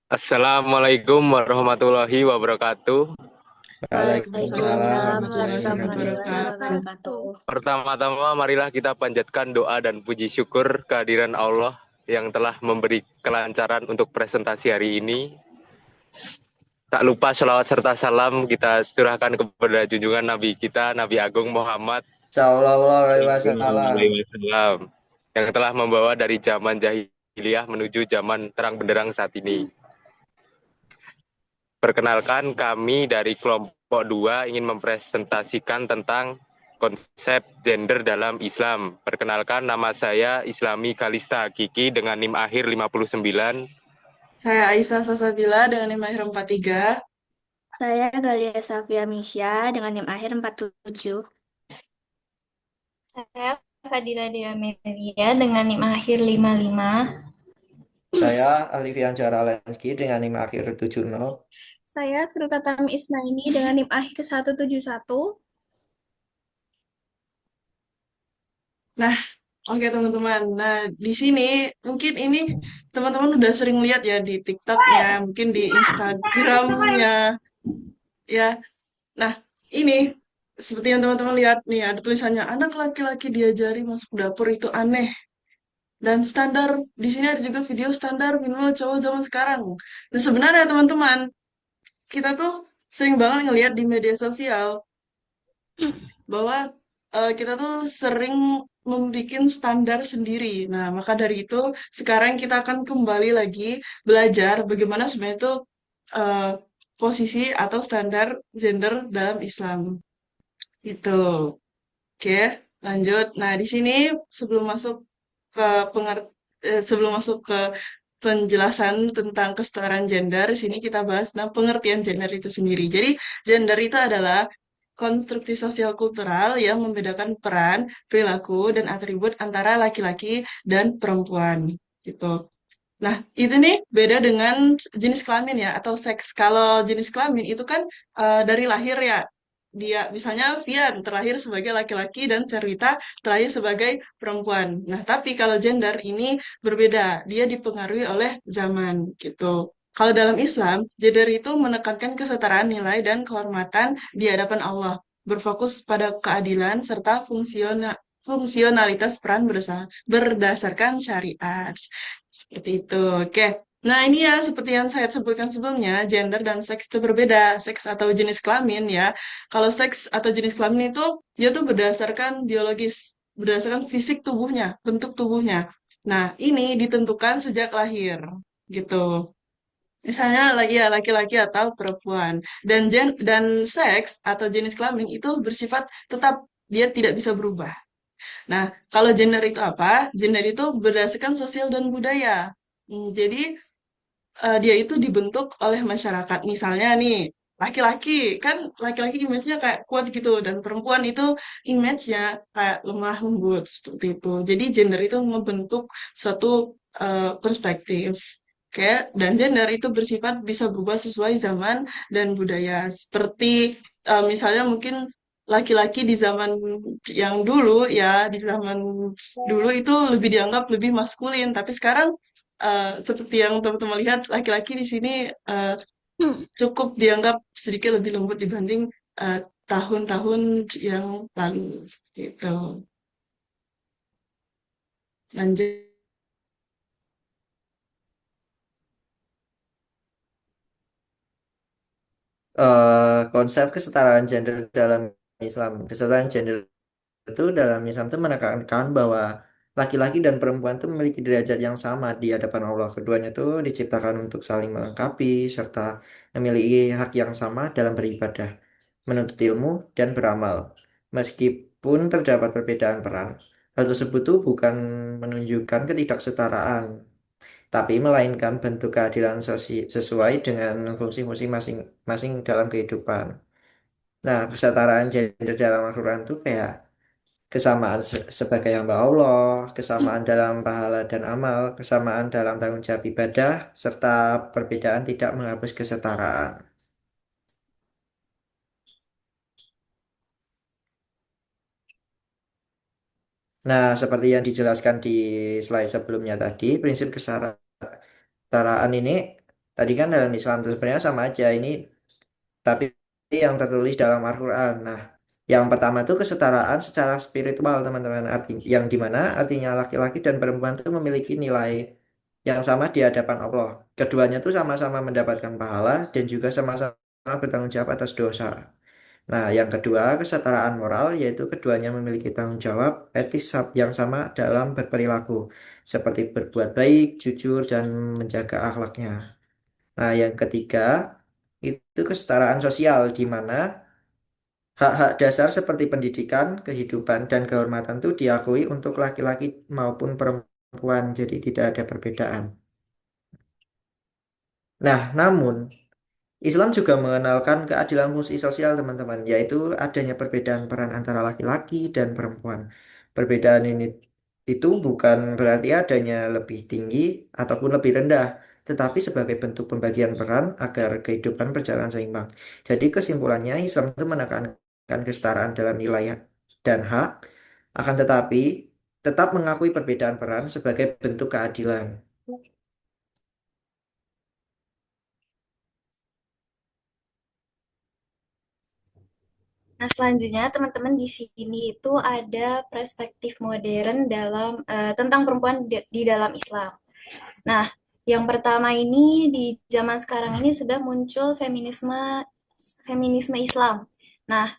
Assalamualaikum warahmatullahi wabarakatuh. Waalaikumsalam Waalaikumsalam warahmatullahi warahmatullahi wabarakatuh. wabarakatuh. Pertama-tama marilah kita panjatkan doa dan puji syukur kehadiran Allah yang telah memberi kelancaran untuk presentasi hari ini. Tak lupa sholawat serta salam kita curahkan kepada junjungan Nabi kita, Nabi Agung Muhammad Sallallahu alaihi Sallallahu wasallam. Alaihi Wasallam yang telah membawa dari zaman jahiliyah menuju zaman terang benderang saat ini. Perkenalkan, kami dari kelompok 2 ingin mempresentasikan tentang konsep gender dalam Islam. Perkenalkan, nama saya Islami Kalista Hakiki dengan NIM akhir 59. Saya Aisyah Sasabila dengan NIM akhir 43. Saya Galia Safia Misya dengan NIM akhir 47. Saya Fadila Deamelia dengan NIM akhir 55. Saya Alifian Jara Lenski dengan NIM akhir 70. Saya Srikatami Isnaini dengan NIM akhir 171. Nah, oke teman-teman. Nah, di sini mungkin ini teman-teman udah sering lihat ya di TikTok-nya, mungkin di Instagram-nya, ya. Nah, ini seperti yang teman-teman lihat nih, ada tulisannya anak laki-laki diajari masuk dapur itu aneh. Dan standar, di sini ada juga video standar minimal cowok zaman sekarang. Nah, sebenarnya teman-teman, kita tuh sering banget ngelihat di media sosial bahwa kita tuh sering membuat standar sendiri. Nah, maka dari itu sekarang kita akan kembali lagi belajar bagaimana sebenarnya itu eh, posisi atau standar gender dalam Islam. Itu. Oke, lanjut. Nah, di sini sebelum masuk ke sebelum masuk ke penjelasan tentang kesetaraan gender, sini kita bahas tentang pengertian gender itu sendiri. Jadi, gender itu adalah konstruksi sosial kultural yang membedakan peran, perilaku, dan atribut antara laki-laki dan perempuan. Gitu. Nah, itu nih beda dengan jenis kelamin ya, atau seks. Kalau jenis kelamin itu kan dari lahir ya. Dia, misalnya Vian terlahir sebagai laki-laki dan Servita terlahir sebagai perempuan. Nah, tapi kalau gender ini berbeda. Dia dipengaruhi oleh zaman gitu. Kalau dalam Islam, gender itu menekankan kesetaraan nilai dan kehormatan di hadapan Allah, berfokus pada keadilan serta fungsionalitas peran berdasarkan syariat. Seperti itu. Oke. Nah, ini ya seperti yang saya sebutkan sebelumnya, gender dan seks itu berbeda. Seks atau jenis kelamin ya. Kalau seks atau jenis kelamin itu dia tuh berdasarkan biologis, berdasarkan fisik tubuhnya, bentuk tubuhnya. Nah, ini ditentukan sejak lahir gitu. Misalnya ya laki-laki atau perempuan. Dan seks atau jenis kelamin itu bersifat tetap, dia tidak bisa berubah. Nah, kalau gender itu apa? Gender itu berdasarkan sosial dan budaya. Jadi dia itu dibentuk oleh masyarakat. Misalnya nih, laki-laki kan laki-laki image-nya kayak kuat gitu dan perempuan itu image-nya kayak lemah lembut seperti itu. Jadi gender itu membentuk suatu perspektif. Kayak dan gender itu bersifat bisa berubah sesuai zaman dan budaya. Seperti misalnya mungkin laki-laki di zaman yang dulu ya, di zaman dulu itu lebih dianggap lebih maskulin, tapi sekarang seperti yang teman-teman lihat, laki-laki di sini eh, cukup dianggap sedikit lebih lembut dibanding eh, tahun-tahun yang lalu. Seperti itu. Lanjut. Konsep kesetaraan gender dalam Islam. Kesetaraan gender itu dalam Islam itu menekankan bahwa laki-laki dan perempuan itu memiliki derajat yang sama di hadapan Allah. Keduanya itu diciptakan untuk saling melengkapi serta memiliki hak yang sama dalam beribadah, menuntut ilmu, dan beramal. Meskipun terdapat perbedaan peran, hal tersebut tuh bukan menunjukkan ketidaksetaraan, tapi melainkan bentuk keadilan sesuai dengan fungsi-fungsi masing-masing dalam kehidupan. Nah, kesetaraan gender dalam Al-Quran tuh kayak kesamaan sebagai hamba Allah, kesamaan dalam pahala dan amal, kesamaan dalam tanggung jawab ibadah, serta perbedaan tidak menghapus kesetaraan. Nah, seperti yang dijelaskan di slide sebelumnya tadi, prinsip kesetaraan ini Tadi kan dalam Islam itu sebenarnya sama aja ini, tapi yang tertulis dalam Al-Quran. Nah, yang pertama itu kesetaraan secara spiritual, teman-teman. Yang dimana artinya laki-laki dan perempuan itu memiliki nilai yang sama di hadapan Allah. Keduanya itu sama-sama mendapatkan pahala dan juga sama-sama bertanggung jawab atas dosa. Nah, yang kedua, kesetaraan moral, yaitu keduanya memiliki tanggung jawab etis yang sama dalam berperilaku, seperti berbuat baik, jujur, dan menjaga akhlaknya. Nah, yang ketiga, itu kesetaraan sosial, di mana hak-hak dasar seperti pendidikan, kehidupan, dan kehormatan itu diakui untuk laki-laki maupun perempuan, jadi tidak ada perbedaan. Nah, namun Islam juga mengenalkan keadilan fungsi sosial, teman-teman, yaitu adanya perbedaan peran antara laki-laki dan perempuan. Perbedaan ini itu bukan berarti adanya lebih tinggi ataupun lebih rendah, tetapi sebagai bentuk pembagian peran agar kehidupan berjalan seimbang. Jadi kesimpulannya Islam itu menekankan kesetaraan dalam nilai dan hak, akan tetapi tetap mengakui perbedaan peran sebagai bentuk keadilan. Nah, selanjutnya teman-teman di sini itu ada perspektif modern tentang perempuan di dalam Islam. Nah, yang pertama ini di zaman sekarang ini sudah muncul feminisme feminisme Islam. Nah,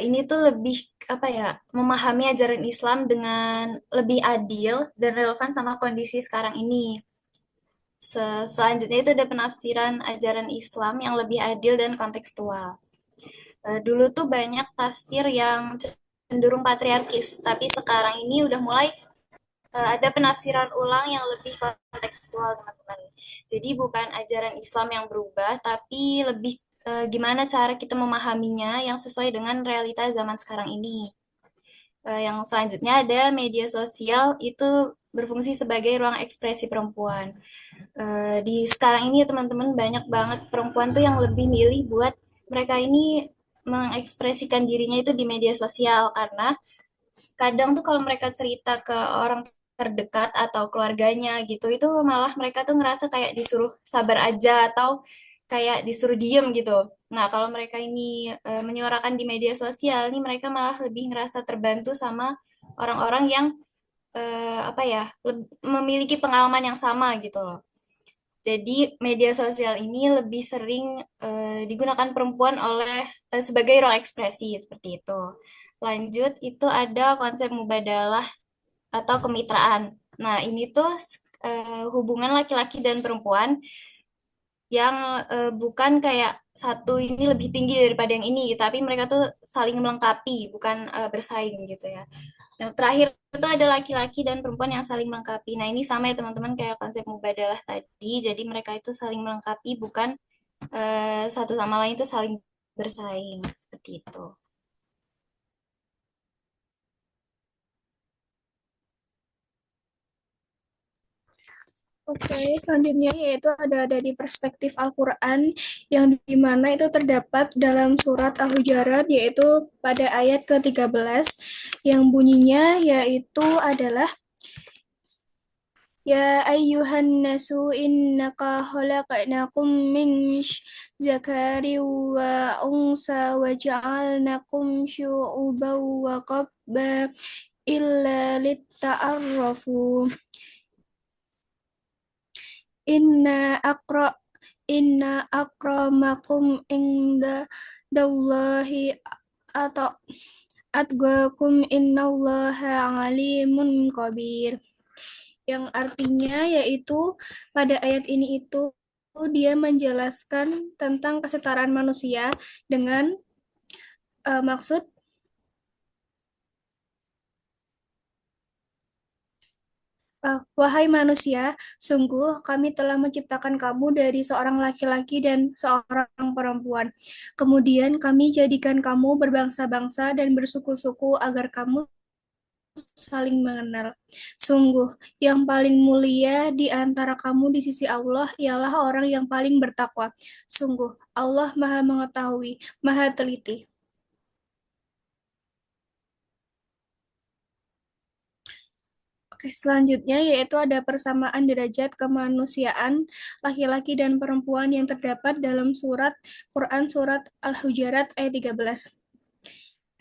ini tuh lebih apa ya, memahami ajaran Islam dengan lebih adil dan relevan sama kondisi sekarang ini. Selanjutnya itu ada penafsiran ajaran Islam yang lebih adil dan kontekstual. Dulu tuh banyak tafsir yang cenderung patriarkis, tapi sekarang ini udah mulai ada penafsiran ulang yang lebih kontekstual, teman-teman. Jadi bukan ajaran Islam yang berubah, tapi lebih gimana cara kita memahaminya yang sesuai dengan realita zaman sekarang ini. Yang selanjutnya ada media sosial itu berfungsi sebagai ruang ekspresi perempuan. Di sekarang ini teman-teman banyak banget perempuan tuh yang lebih milih buat mereka ini mengekspresikan dirinya itu di media sosial karena kadang tuh kalau mereka cerita ke orang terdekat atau keluarganya gitu itu malah mereka tuh ngerasa kayak disuruh sabar aja atau kayak disuruh diem gitu. Nah, kalau mereka ini menyuarakan di media sosial ini mereka malah lebih ngerasa terbantu sama orang-orang yang apa ya memiliki pengalaman yang sama gitu loh. Jadi media sosial ini lebih sering digunakan perempuan sebagai ruang ekspresi seperti itu. Lanjut itu ada konsep mubadalah atau kemitraan. Nah, ini tuh hubungan laki-laki dan perempuan yang bukan kayak satu ini lebih tinggi daripada yang ini, tapi mereka tuh saling melengkapi, bukan bersaing gitu ya. Yang terakhir itu ada laki-laki dan perempuan yang saling melengkapi. Nah, ini sama ya teman-teman kayak konsep mubadalah tadi. Jadi mereka itu saling melengkapi, bukan satu sama lain itu saling bersaing seperti itu. Oke, selanjutnya yaitu ada dari perspektif Al-Quran yang dimana itu terdapat dalam surat Al-Hujurat yaitu pada ayat ke-13 yang bunyinya yaitu adalah Ya ayyuhan nasu innaka khalaqnakum min zakari wa unsa wa ja'alnakum syu'uban wa illa litta'arrafu inna akra inna akramakum inda dallahi atau atqakum innallaha alimun khabir, yang artinya yaitu pada ayat ini itu dia menjelaskan tentang kesetaraan manusia dengan maksud wahai manusia, sungguh kami telah menciptakan kamu dari seorang laki-laki dan seorang perempuan. Kemudian kami jadikan kamu berbangsa-bangsa dan bersuku-suku agar kamu saling mengenal. Sungguh, yang paling mulia di antara kamu di sisi Allah ialah orang yang paling bertakwa. Sungguh, Allah Maha Mengetahui, Maha Teliti. Oke, selanjutnya yaitu ada persamaan derajat kemanusiaan laki-laki dan perempuan yang terdapat dalam Quran surat Al-Hujurat ayat 13.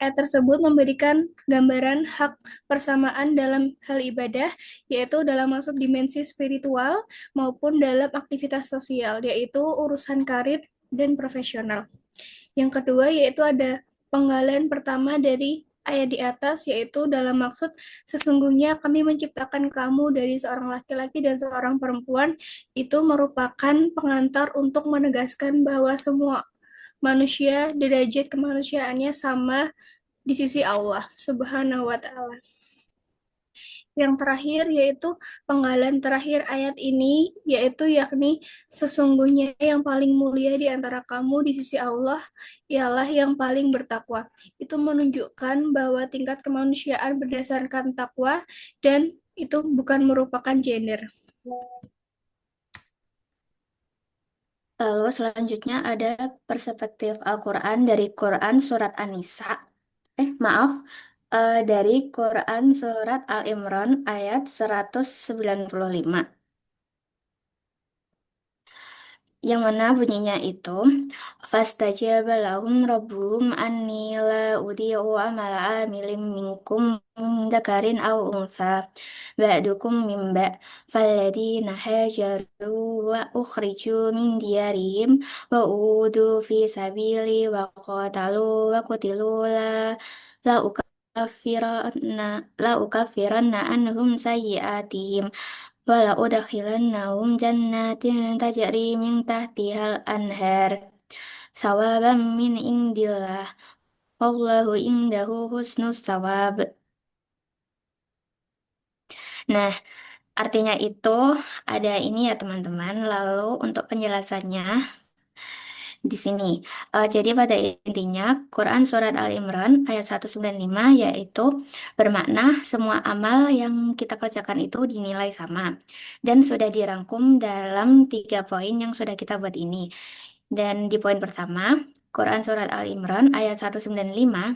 Ayat tersebut memberikan gambaran hak persamaan dalam hal ibadah, yaitu dalam masuk dimensi spiritual maupun dalam aktivitas sosial, yaitu urusan karir dan profesional. Yang kedua yaitu ada penggalan pertama dari ayat di atas, yaitu dalam maksud sesungguhnya kami menciptakan kamu dari seorang laki-laki dan seorang perempuan, itu merupakan pengantar untuk menegaskan bahwa semua manusia derajat kemanusiaannya sama di sisi Allah Subhanahu wa Ta'ala. Yang terakhir yaitu penggalan terakhir ayat ini, yaitu yakni sesungguhnya yang paling mulia di antara kamu di sisi Allah ialah yang paling bertakwa. Itu menunjukkan bahwa tingkat kemanusiaan berdasarkan takwa dan itu bukan merupakan gender. Lalu selanjutnya ada perspektif Al-Quran dari Quran Surat An-Nisa. Dari Quran Surat Al-Imran ayat 195. Yang mana bunyinya itu fastajaba lahum rabbuhum anni la udhi'u amala amilin minkum min dzakarin aw unsa ba'dukum min falladina hajaru wa ukhriju min diyarihim wa udu fi sabili wa qatalu wa qutilu la ukaffiranna anhum sayyi'atihim wala udkhilannahum jannatin tajri min tahtihal anhar sawaban min indillah wallahu indahu husnus sawab. Nah, artinya itu ada ini ya teman-teman. Lalu untuk penjelasannya di sini. Jadi pada intinya Quran Surat Al-Imran ayat 195 yaitu bermakna semua amal yang kita kerjakan itu dinilai sama dan sudah dirangkum dalam 3 poin yang sudah kita buat ini. Dan di poin pertama, Quran Surat Al-Imran ayat 195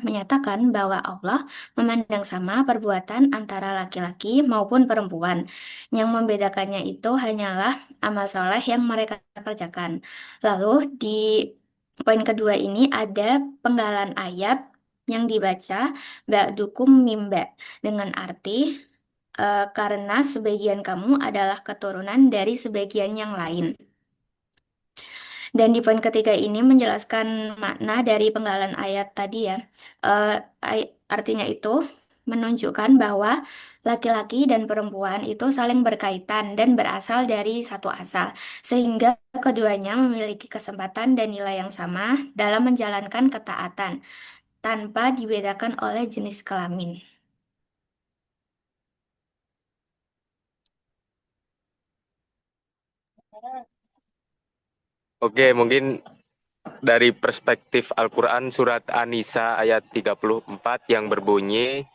menyatakan bahwa Allah memandang sama perbuatan antara laki-laki maupun perempuan. Yang membedakannya itu hanyalah amal soleh yang mereka kerjakan. Lalu di poin kedua ini ada penggalan ayat yang dibaca ba'dukum mimba dengan arti karena sebagian kamu adalah keturunan dari sebagian yang lain. Dan di poin ketiga ini menjelaskan makna dari penggalan ayat tadi ya. Artinya itu menunjukkan bahwa laki-laki dan perempuan itu saling berkaitan dan berasal dari satu asal, sehingga keduanya memiliki kesempatan dan nilai yang sama dalam menjalankan ketaatan, tanpa dibedakan oleh jenis kelamin. Oke, mungkin dari perspektif Al-Quran Surat An-Nisa ayat 34 yang berbunyi,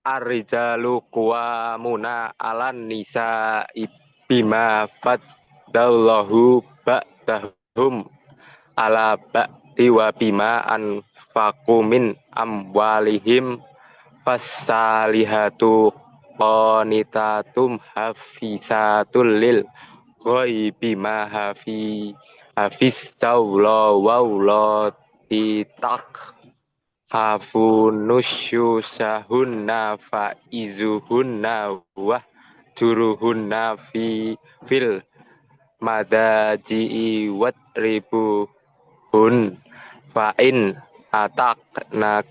Ar-rijalu qawwamuna 'alan nisa'i bima faddallahu ba'dahum 'ala ba'di wa bima anfaqu min amwalihim fasalihatu qanitatum hafizatul lil ghaibi ma hafiz tawlawati tak hafunusyusahunna faizuhunna wa juruhunna fil madaji'i watribuhun fa'in ataknakum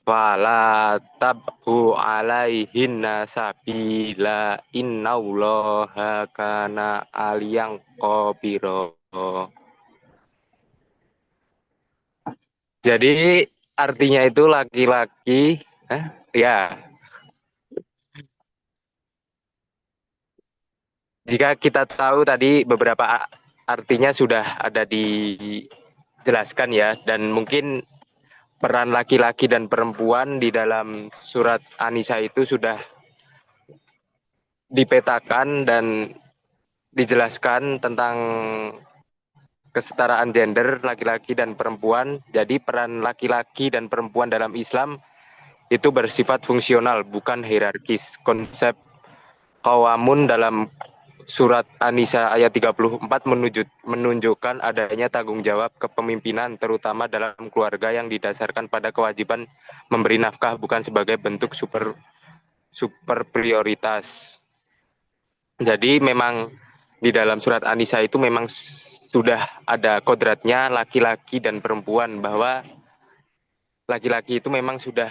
fala tabku alaihinna sabila innallaha kana aliyang qabira. Jadi artinya itu laki-laki, ya. Jika kita tahu tadi beberapa artinya sudah ada dijelaskan ya, dan mungkin peran laki-laki dan perempuan di dalam surat An-Nisa itu sudah dipetakan dan dijelaskan tentang kesetaraan gender laki-laki dan perempuan. Jadi peran laki-laki dan perempuan dalam Islam itu bersifat fungsional, bukan hierarkis. Konsep qawamun dalam surat An-Nisa ayat 34 menunjukkan adanya tanggung jawab kepemimpinan terutama dalam keluarga yang didasarkan pada kewajiban memberi nafkah bukan sebagai bentuk super prioritas. Jadi memang di dalam surat An-Nisa itu memang sudah ada kodratnya laki-laki dan perempuan, bahwa laki-laki itu memang sudah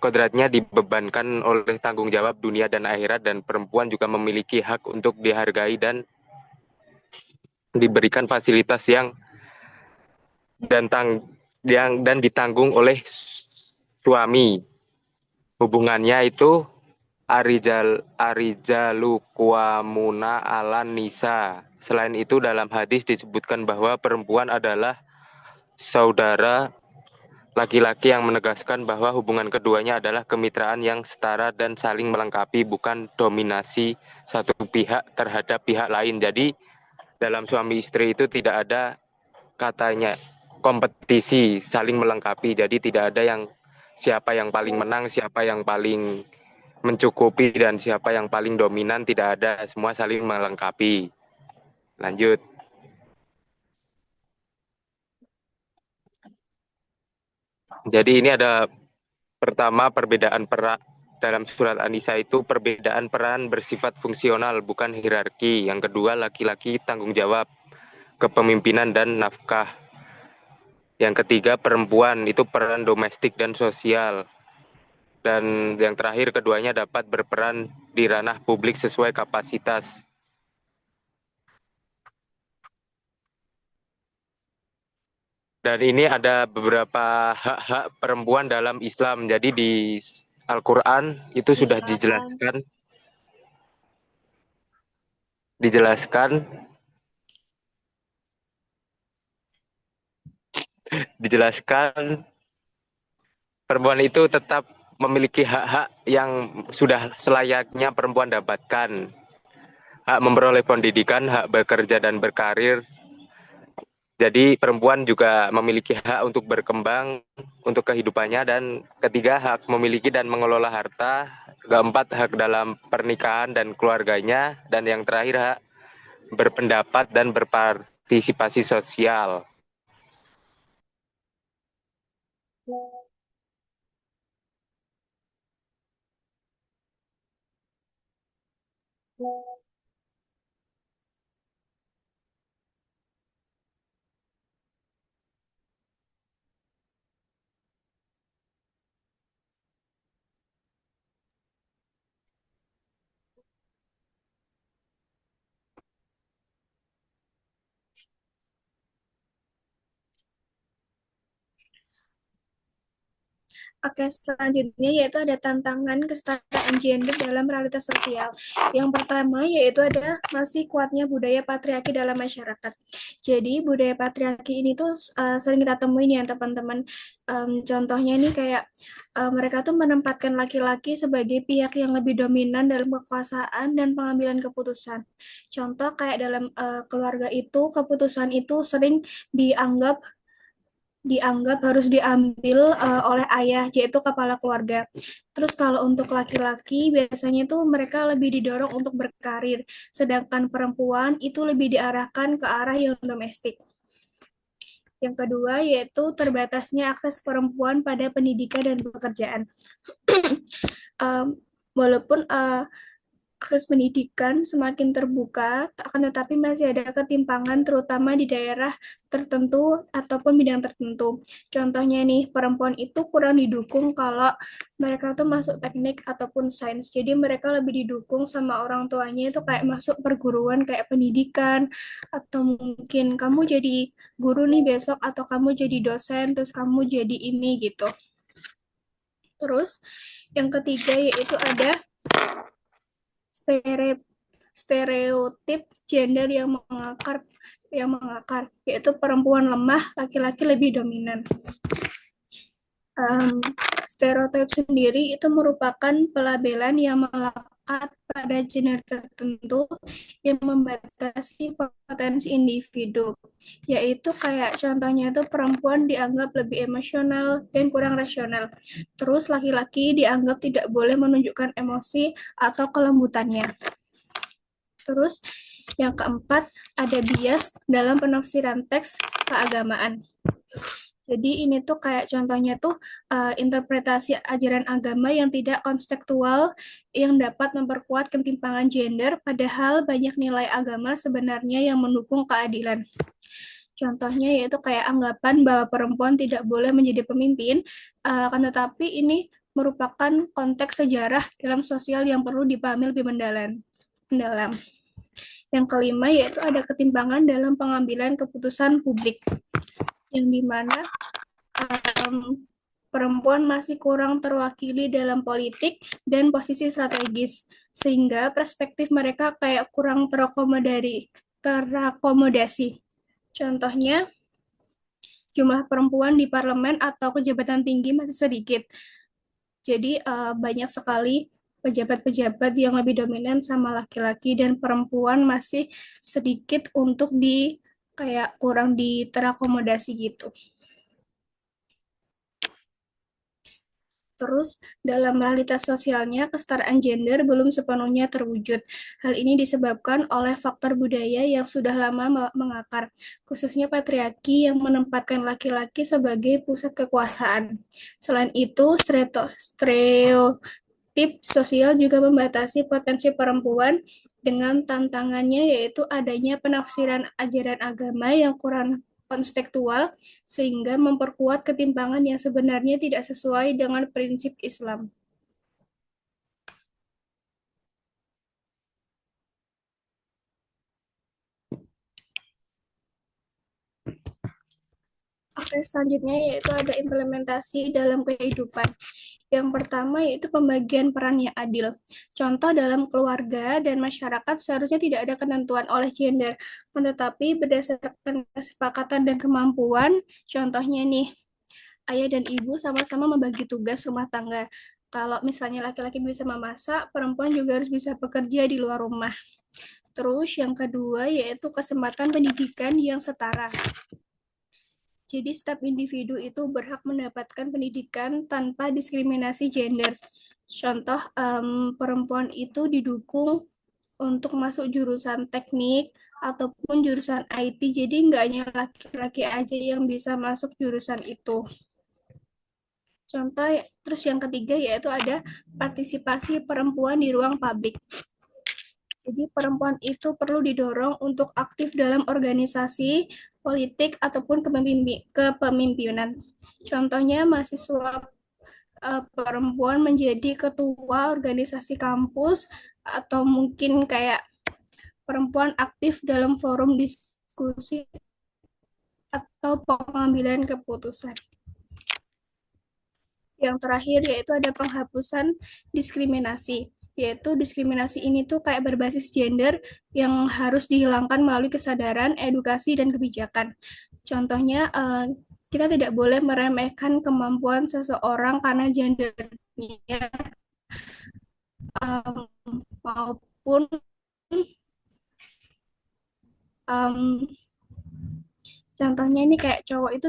kodratnya dibebankan oleh tanggung jawab dunia dan akhirat, dan perempuan juga memiliki hak untuk dihargai dan diberikan fasilitas yang ditanggung oleh suami. Hubungannya itu arijalu qawwamuna 'alan nisa. Selain itu dalam hadis disebutkan bahwa perempuan adalah saudara laki-laki, yang menegaskan bahwa hubungan keduanya adalah kemitraan yang setara dan saling melengkapi, bukan dominasi satu pihak terhadap pihak lain. Jadi dalam suami istri itu tidak ada katanya kompetisi, saling melengkapi. Jadi tidak ada yang siapa yang paling menang, siapa yang paling mencukupi, dan siapa yang paling dominan. Tidak ada, semua saling melengkapi. Lanjut. Jadi ini ada pertama perbedaan peran dalam surat An-Nisa itu, perbedaan peran bersifat fungsional bukan hierarki. Yang kedua, laki-laki tanggung jawab kepemimpinan dan nafkah. Yang ketiga, perempuan itu peran domestik dan sosial. Dan yang terakhir, keduanya dapat berperan di ranah publik sesuai kapasitas. Dan ini ada beberapa hak-hak perempuan dalam Islam. Jadi di Al-Quran itu sudah dijelaskan perempuan itu tetap memiliki hak-hak yang sudah selayaknya perempuan dapatkan. Hak memperoleh pendidikan, hak bekerja dan berkarir. Jadi perempuan juga memiliki hak untuk berkembang untuk kehidupannya. Dan ketiga, hak memiliki dan mengelola harta. Keempat, hak dalam pernikahan dan keluarganya. Dan yang terakhir, hak berpendapat dan berpartisipasi sosial. Oke, selanjutnya yaitu ada tantangan kesetaraan gender dalam realitas sosial. Yang pertama yaitu ada masih kuatnya budaya patriarki dalam masyarakat. Jadi budaya patriarki ini tuh sering kita temuin ya teman-teman. Contohnya nih kayak mereka tuh menempatkan laki-laki sebagai pihak yang lebih dominan dalam kekuasaan dan pengambilan keputusan. Contoh kayak dalam keluarga itu, keputusan itu sering dianggap harus diambil oleh ayah, yaitu kepala keluarga. Terus kalau untuk laki-laki, biasanya itu mereka lebih didorong untuk berkarir, sedangkan perempuan itu lebih diarahkan ke arah yang domestik. Yang kedua, yaitu terbatasnya akses perempuan pada pendidikan dan pekerjaan. Walaupun akses pendidikan semakin terbuka, akan tetapi masih ada ketimpangan terutama di daerah tertentu ataupun bidang tertentu. Contohnya nih, perempuan itu kurang didukung kalau mereka tuh masuk teknik ataupun sains. Jadi mereka lebih didukung sama orang tuanya itu kayak masuk perguruan kayak pendidikan, atau mungkin kamu jadi guru nih besok, atau kamu jadi dosen, terus kamu jadi ini gitu. Terus yang ketiga yaitu ada stereotip gender yang mengakar, yaitu perempuan lemah, laki-laki lebih dominan. Stereotip sendiri itu merupakan pelabelan yang berpihak pada gender tertentu yang membatasi potensi individu, yaitu kayak contohnya itu perempuan dianggap lebih emosional dan kurang rasional. Terus laki-laki dianggap tidak boleh menunjukkan emosi atau kelembutannya. Terus yang keempat, ada bias dalam penafsiran teks keagamaan. Jadi ini tuh kayak contohnya tuh interpretasi ajaran agama yang tidak kontekstual yang dapat memperkuat ketimpangan gender, padahal banyak nilai agama sebenarnya yang mendukung keadilan. Contohnya yaitu kayak anggapan bahwa perempuan tidak boleh menjadi pemimpin, akan tetapi ini merupakan konteks sejarah dalam sosial yang perlu dipahami lebih mendalam. Yang kelima yaitu ada ketimpangan dalam pengambilan keputusan publik, yang dimana perempuan masih kurang terwakili dalam politik dan posisi strategis, sehingga perspektif mereka kayak kurang terakomodasi. Contohnya, jumlah perempuan di parlemen atau kejabatan tinggi masih sedikit. Jadi banyak sekali pejabat-pejabat yang lebih dominan sama laki-laki dan perempuan masih sedikit untuk kayak kurang terakomodasi gitu. Terus, dalam realitas sosialnya, kesetaraan gender belum sepenuhnya terwujud. Hal ini disebabkan oleh faktor budaya yang sudah lama mengakar, khususnya patriarki yang menempatkan laki-laki sebagai pusat kekuasaan. Selain itu, stereotip sosial juga membatasi potensi perempuan dengan tantangannya yaitu adanya penafsiran ajaran agama yang kurang kontekstual sehingga memperkuat ketimpangan yang sebenarnya tidak sesuai dengan prinsip Islam. Oke, selanjutnya yaitu ada implementasi dalam kehidupan. Yang pertama yaitu pembagian peran yang adil. Contoh dalam keluarga dan masyarakat seharusnya tidak ada ketentuan oleh gender, tetapi berdasarkan kesepakatan dan kemampuan. Contohnya nih, ayah dan ibu sama-sama membagi tugas rumah tangga. Kalau misalnya laki-laki bisa memasak, perempuan juga harus bisa bekerja di luar rumah. Terus yang kedua yaitu kesempatan pendidikan yang setara. Jadi setiap individu itu berhak mendapatkan pendidikan tanpa diskriminasi gender. Contoh, perempuan itu didukung untuk masuk jurusan teknik ataupun jurusan IT, jadi nggak hanya laki-laki aja yang bisa masuk jurusan itu. Contoh, terus yang ketiga yaitu ada partisipasi perempuan di ruang publik. Jadi perempuan itu perlu didorong untuk aktif dalam organisasi, politik, ataupun kepemimpinan. Contohnya mahasiswa perempuan menjadi ketua organisasi kampus, atau mungkin kayak perempuan aktif dalam forum diskusi atau pengambilan keputusan. Yang terakhir yaitu ada penghapusan diskriminasi, yaitu diskriminasi ini tuh kayak berbasis gender yang harus dihilangkan melalui kesadaran, edukasi, dan kebijakan. Contohnya, kita tidak boleh meremehkan kemampuan seseorang karena gendernya, maupun contohnya ini kayak cowok itu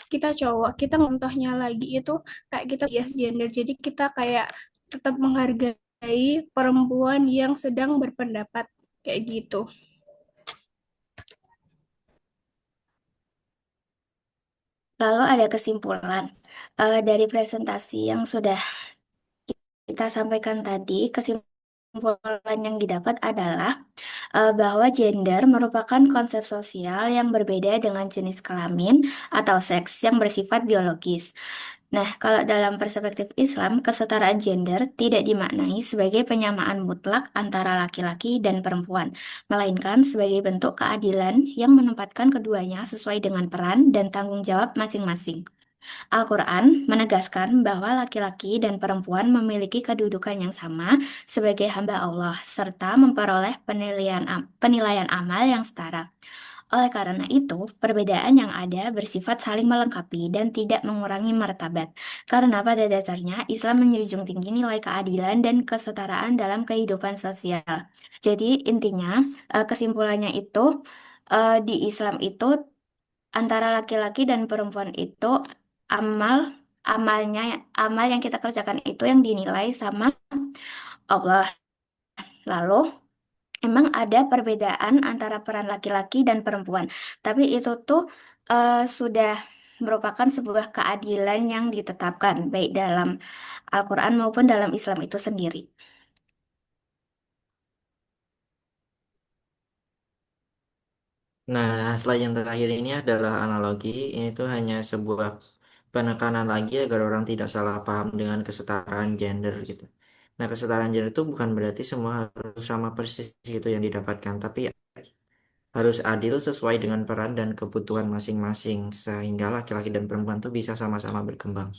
kita cowok, kita contohnya lagi itu kayak kita bias gender, jadi kita kayak tetap menghargai perempuan yang sedang berpendapat kayak gitu. Lalu ada kesimpulan dari presentasi yang sudah kita sampaikan tadi. Kesimpulan yang didapat adalah bahwa gender merupakan konsep sosial yang berbeda dengan jenis kelamin atau seks yang bersifat biologis. Nah, kalau dalam perspektif Islam, kesetaraan gender tidak dimaknai sebagai penyamaan mutlak antara laki-laki dan perempuan, melainkan sebagai bentuk keadilan yang menempatkan keduanya sesuai dengan peran dan tanggung jawab masing-masing. Al-Quran menegaskan bahwa laki-laki dan perempuan memiliki kedudukan yang sama sebagai hamba Allah, serta memperoleh penilaian amal yang setara. Oleh karena itu, perbedaan yang ada bersifat saling melengkapi dan tidak mengurangi martabat. Karena pada dasarnya Islam menjunjung tinggi nilai keadilan dan kesetaraan dalam kehidupan sosial. Jadi intinya, kesimpulannya itu di Islam itu antara laki-laki dan perempuan itu amal yang kita kerjakan itu yang dinilai sama Allah. Lalu emang ada perbedaan antara peran laki-laki dan perempuan, tapi itu tuh sudah merupakan sebuah keadilan yang ditetapkan baik dalam Al-Quran maupun dalam Islam itu sendiri. Nah, slide yang terakhir ini adalah analogi. Ini tuh hanya sebuah penekanan lagi agar orang tidak salah paham dengan kesetaraan gender gitu. Nah, kesetaraan gender itu bukan berarti semua harus sama persis gitu yang didapatkan, tapi harus adil sesuai dengan peran dan kebutuhan masing-masing, sehingga laki-laki dan perempuan tuh bisa sama-sama berkembang.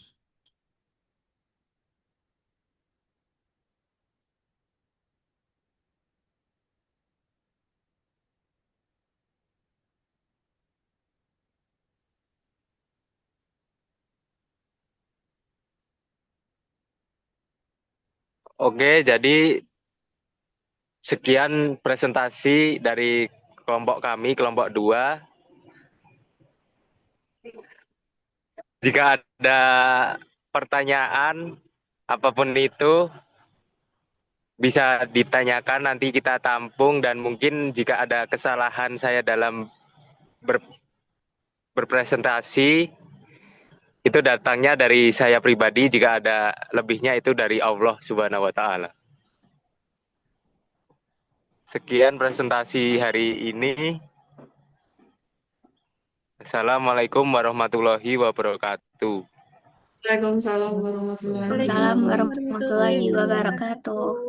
Oke, jadi sekian presentasi dari kelompok kami, kelompok 2. Jika ada pertanyaan apapun itu bisa ditanyakan, nanti kita tampung, dan mungkin jika ada kesalahan saya dalam berpresentasi itu datangnya dari saya pribadi, jika ada lebihnya itu dari Allah Subhanahu wa taala. Sekian presentasi hari ini. Assalamualaikum warahmatullahi wabarakatuh. Waalaikumsalam warahmatullahi Waalaikumsalam wabarakatuh. warahmatullahi wabarakatuh.